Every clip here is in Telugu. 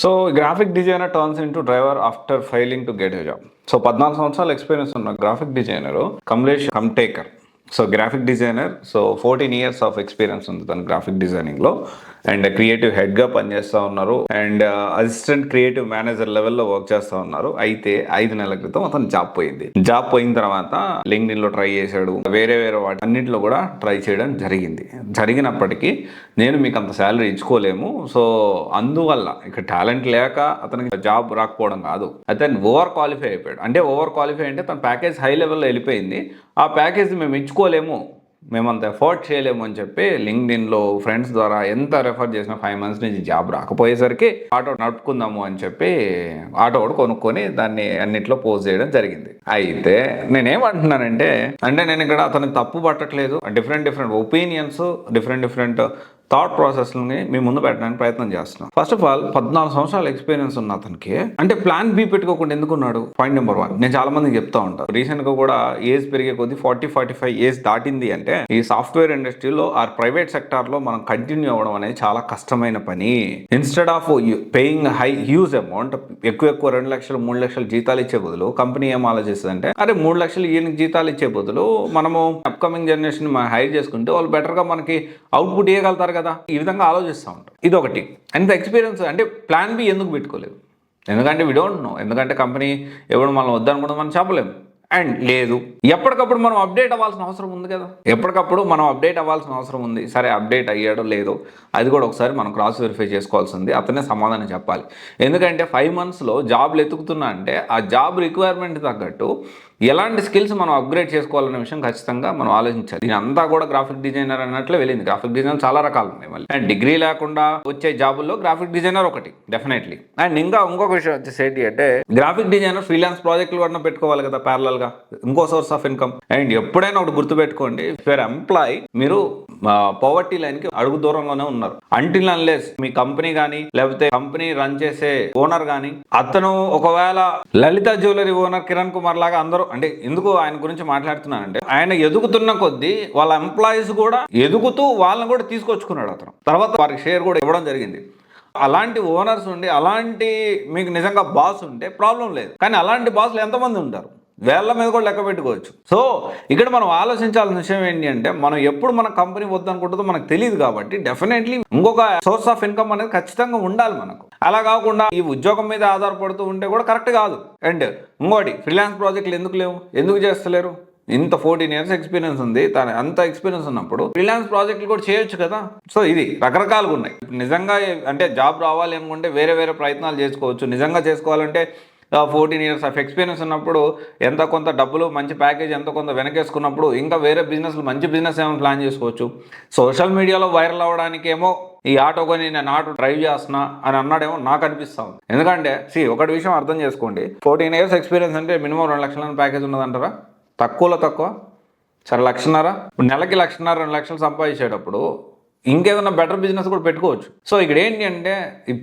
So graphic designer turns into driver after failing to get a job. So 14 సంవత్సరాల ఎక్స్పీరియన్స్ ఉన్న graphic designer Kamlesh Kamtekar. So graphic designer, so 14 years of experience ఉంది తన గ్రాఫిక్ డిజైనింగ్లో. అండ్ క్రియేటివ్ హెడ్గా పనిచేస్తూ ఉన్నారు. అండ్ అసిస్టెంట్ క్రియేటివ్ మేనేజర్ లెవెల్లో వర్క్ చేస్తూ ఉన్నారు. అయితే 5 నెలల క్రితం అతను జాబ్ పోయింది. జాబ్ పోయిన తర్వాత లింక్డ్ఇన్లో ట్రై చేశాడు, వేరే వాటి అన్నింటిలో కూడా ట్రై చేయడం జరిగినప్పటికీ నేను మీకు అంత శాలరీ ఇచ్చుకోలేము. సో అందువల్ల ఇక్కడ టాలెంట్ లేక అతనికి జాబ్ రాకపోవడం కాదు, అతను ఓవర్ క్వాలిఫై అయిపోయాడు. అంటే ఓవర్ క్వాలిఫై అంటే తన ప్యాకేజ్ హై లెవెల్లో వెళ్ళిపోయింది. ఆ ప్యాకేజ్ మేము ఇచ్చుకోలేము, మేమంత ఎఫర్ట్ చేయలేము అని చెప్పి లింక్డ్ఇన్లో ఫ్రెండ్స్ ద్వారా ఎంత రెఫర్ చేసినా 5 months నుంచి జాబ్ రాకపోయేసరికి ఆటో నడుపుకుందాము అని చెప్పి ఆటో కూడా కొనుక్కొని దాన్ని అన్నిట్లో పోస్ట్ చేయడం జరిగింది. అయితే నేనేమంటున్నానంటే, నేను ఇక్కడ అతనికి తప్పు పట్టట్లేదు. డిఫరెంట్ ఒపీనియన్స్, డిఫరెంట్ థాట్ ప్రాసెస్ని మీ ముందు పెట్టడానికి ప్రయత్నం చేస్తున్నాం. ఫస్ట్ ఆఫ్ ఆల్ 14 సంవత్సరాల ఎక్స్పీరియన్స్ ఉన్న అతనికి అంటే ప్లాన్ బి పెట్టుకోకుండా ఎందుకున్నాడు? పాయింట్ నెంబర్ 1 నేను చాలా మందికి చెప్తా ఉంటాను. రీసెంట్ గా కూడా ఏజ్ పెరిగే కొద్దీ 40-45 ఏజ్ దాటింది అంటే ఈ సాఫ్ట్వేర్ ఇండస్ట్రీలో ఆర్ ప్రైవేట్ సెక్టార్ లో మనం కంటిన్యూ అవ్వడం అనేది చాలా కష్టమైన పని. Instead of paying huge amount, ఎక్కువ 2 లక్షలు 3 లక్షలు జీతాలు ఇచ్చే బదులు కంపెనీ ఏం ఆలోచిస్తుంది అంటే, అరే 3 లక్షలు ఈయనకి జీతాలు ఇచ్చే బదులు మనము అప్కమింగ్ జనరేషన్ హైర్ చేసుకుంటే వాళ్ళు బెటర్ గా మనకి అవుట్పుట్ ఇవ్వగలుగుతారు కదా, ఈ విధంగా ఆలోచిస్తూ ఉంటారు. ఇది ఒకటి. అండ్ ఎక్స్పీరియన్స్ అంటే ప్లాన్ బి ఎందుకు పెట్టుకోలేదు? ఎందుకంటే వి డోంట్ నో. ఎందుకంటే కంపెనీ ఎవరు మనం వద్దనుకుంటే మనం చెప్పలేము. అండ్ లేదు, ఎప్పటికప్పుడు మనం అప్డేట్ అవ్వాల్సిన అవసరం ఉంది కదా, ఎప్పటికప్పుడు మనం అప్డేట్ అవ్వాల్సిన అవసరం ఉంది. సరే అప్డేట్ అయ్యాడో లేదో అది కూడా ఒకసారి మనం క్రాస్ వెరిఫై చేసుకోవాల్సింది. అతనే సమాధానం చెప్పాలి. ఎందుకంటే 5 monthsలో జాబ్లు ఎతుకుతున్నా అంటే ఆ జాబ్ రిక్వైర్మెంట్ తగ్గట్టు ఎలాంటి స్కిల్స్ మనం అప్గ్రేడ్ చేసుకోవాలనే విషయం ఖచ్చితంగా మనం ఆలోచించాలి. దీని అంతా కూడా గ్రాఫిక్ డిజైనర్ అన్నట్లే వెళ్ళింది. గ్రాఫిక్ డిజైనర్ చాలా రకాలు ఉన్నాయి మళ్ళీ. అండ్ డిగ్రీ లేకుండా వచ్చే జాబుల్లో గ్రాఫిక్ డిజైనర్ ఒకటి డెఫినెట్లీ. అండ్ ఇంకొక విషయం వచ్చేసి ఏంటి అంటే, గ్రాఫిక్ డిజైనర్ ఫ్రీలాన్స్ ప్రాజెక్టులు కూడా పెట్టుకోవాలి కదా ప్యారలల్ గా, ఇంకో సోర్స్ ఆఫ్ ఇన్కమ్. అండ్ ఎప్పుడైనా ఒకటి గుర్తుపెట్టుకోండి, ఫర్ ఎంప్లాయ్ మీరు పవర్టీ లైన్ కి అడుగు దూరంలోనే ఉన్నారు. అంటిల్ అన్లెస్ మీ కంపెనీ కానీ లేకపోతే కంపెనీ రన్ చేసే ఓనర్ కానీ అతను ఒకవేళ లలిత జ్యువెలరీ ఓనర్ కిరణ్ కుమార్ లాగా అందరూ, అంటే ఎందుకు ఆయన గురించి మాట్లాడుతున్నానంటే, ఆయన ఎదుగుతున్న కొద్దీ వాళ్ళ ఎంప్లాయీస్ కూడా ఎదుగుతూ వాళ్ళని కూడా తీసుకొచ్చుకున్నాడు అతను. తర్వాత వారికి షేర్ కూడా ఇవ్వడం జరిగింది. అలాంటి ఓనర్స్ ఉండి అలాంటి మీకు నిజంగా బాస్ ఉంటే ప్రాబ్లం లేదు. కానీ అలాంటి బాస్లు ఎంతమంది ఉంటారు? వేళ్ల మీద కూడా లెక్క పెట్టుకోవచ్చు. సో ఇక్కడ మనం ఆలోచించాల్సిన విషయం ఏంటి అంటే, మనం ఎప్పుడు మన కంపెనీ వద్దనుకుంటుందో మనకు తెలియదు. కాబట్టి డెఫినెట్లీ ఇంకొక సోర్స్ ఆఫ్ ఇన్కమ్ అనేది ఖచ్చితంగా ఉండాలి మనకు. అలా కాకుండా ఈ ఉద్యోగం మీద ఆధారపడుతూ ఉంటే కూడా కరెక్ట్ కాదు. అండ్ ఇంకోటి, ఫ్రీలాన్స్ ప్రాజెక్టులు ఎందుకు లేవు, ఎందుకు చేస్తలేరు? ఇంత 14 years ఎక్స్పీరియన్స్ ఉంది, తన అంత ఎక్స్పీరియన్స్ ఉన్నప్పుడు ఫ్రీలాన్స్ ప్రాజెక్టులు కూడా చేయొచ్చు కదా. సో ఇది రకరకాలుగా ఉన్నాయి. నిజంగా అంటే జాబ్ రావాలి అనుకుంటే వేరే ప్రయత్నాలు చేసుకోవచ్చు. నిజంగా చేసుకోవాలంటే 14 years ఆఫ్ ఎక్స్పీరియన్స్ ఉన్నప్పుడు ఎంత కొంత డబ్బులు, మంచి ప్యాకేజ్ ఎంత కొంత వెనకేసుకున్నప్పుడు ఇంకా వేరే మంచి బిజినెస్ ఏమైనా ప్లాన్ చేసుకోవచ్చు. సోషల్ మీడియాలో వైరల్ అవ్వడానికి ఏమో ఈ ఆటో కొని నేను ఆటో డ్రైవ్ చేస్తున్నా అని అన్నాడేమో నాకు అనిపిస్తా ఉంది. ఎందుకంటే ఒకటి విషయం అర్థం చేసుకోండి, 14 years ఎక్స్పీరియన్స్ అంటే మినిమం 2 లక్షల ప్యాకేజ్ ఉన్నదంటారా? తక్కువలో తక్కువ. సరే 1.5 నెలకి 1.5 2 లక్షలు సంపాదించేటప్పుడు ఇంకేదైనా బెటర్ బిజినెస్ కూడా పెట్టుకోవచ్చు. సో ఇక్కడ ఏంటి అంటే,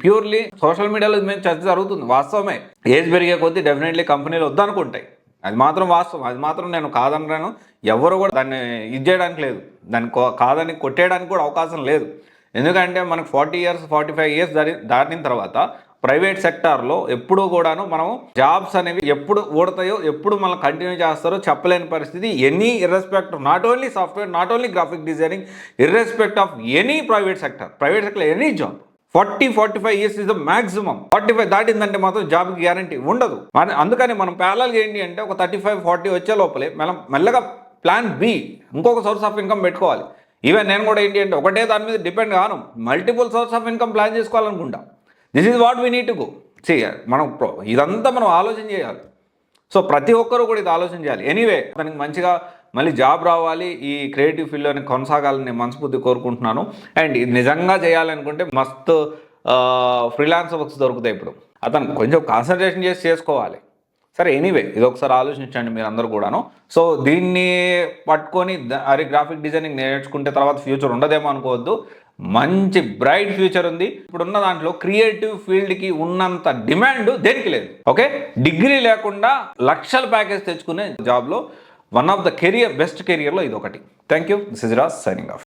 ప్యూర్లీ సోషల్ మీడియాలో మేము చర్చ జరుగుతుంది, వాస్తవమే. ఏజ్ పెరిగే కొద్దీ డెఫినెట్లీ కంపెనీలు వద్దనుకుంటాయి, అది మాత్రం వాస్తవం. అది మాత్రం నేను కాదనరాను. ఎవరు కూడా దాన్ని ఇది చేయడానికి లేదు, దాన్ని కాదని కొట్టేయడానికి కూడా అవకాశం లేదు. ఎందుకంటే మనకు 40 years 45 years దాటిన తర్వాత ప్రైవేట్ సెక్టార్లో ఎప్పుడూ కూడాను మనం జాబ్స్ అనేవి ఎప్పుడు ఊడతాయో, ఎప్పుడు మనం కంటిన్యూ చేస్తారో చెప్పలేని పరిస్థితి. Any irrespective of not only software, not only graphic designing, irrespective of any private sector any job 40-45 years is the maximum. 45 దాటిందంటే మాత్రం జాబ్కి గ్యారంటీ ఉండదు. అందుకని మనం ప్యారలల్గా ఏంటి అంటే, ఒక 35-40 వచ్చే లోపలే మెల్లగా ప్లాన్ బి, ఇంకొక సోర్స్ ఆఫ్ ఇన్కమ్ పెట్టుకోవాలి. ఈవెన్ నేను కూడా ఏంటి అంటే ఒకటే దాని మీద డిపెండ్ కాను, multiple source of income plan చేసుకోవాలనుకుంటా. This is what we need to go. మనం ఇదంతా మనం ఆలోచన చేయాలి. సో ప్రతి ఒక్కరూ కూడా ఇది ఆలోచన చేయాలి. ఎనీవే, తనకి మంచిగా మళ్ళీ జాబ్ రావాలి, ఈ క్రియేటివ్ ఫీల్డ్లోనే కొనసాగాలని మనస్ఫూర్తి కోరుకుంటున్నాను. అండ్ ఇది నిజంగా చేయాలనుకుంటే మస్తు ఫ్రీలాన్స్ వర్క్స్ దొరుకుతాయి. ఇప్పుడు అతను కొంచెం కాన్సన్ట్రేషన్ చేసి చేసుకోవాలి. సరే ఎనీవే, ఇది ఒకసారి ఆలోచించండి మీరు అందరూ కూడాను. సో దీన్ని పట్టుకొని అరే గ్రాఫిక్ డిజైనింగ్ నేర్చుకుంటే తర్వాత ఫ్యూచర్ ఉండదేమో అనుకోవద్దు. మంచి బ్రైట్ ఫ్యూచర్ ఉంది. ఇప్పుడున్న దాంట్లో క్రియేటివ్ ఫీల్డ్కి ఉన్నంత డిమాండ్ దేనికి లేదు. ఓకే, డిగ్రీ లేకుండా లక్షల ప్యాకేజ్ తెచ్చుకునే జాబ్లో వన్ ఆఫ్ ద బెస్ట్ కెరియర్లో ఇది ఒకటి. Thank you. This is Raj signing off.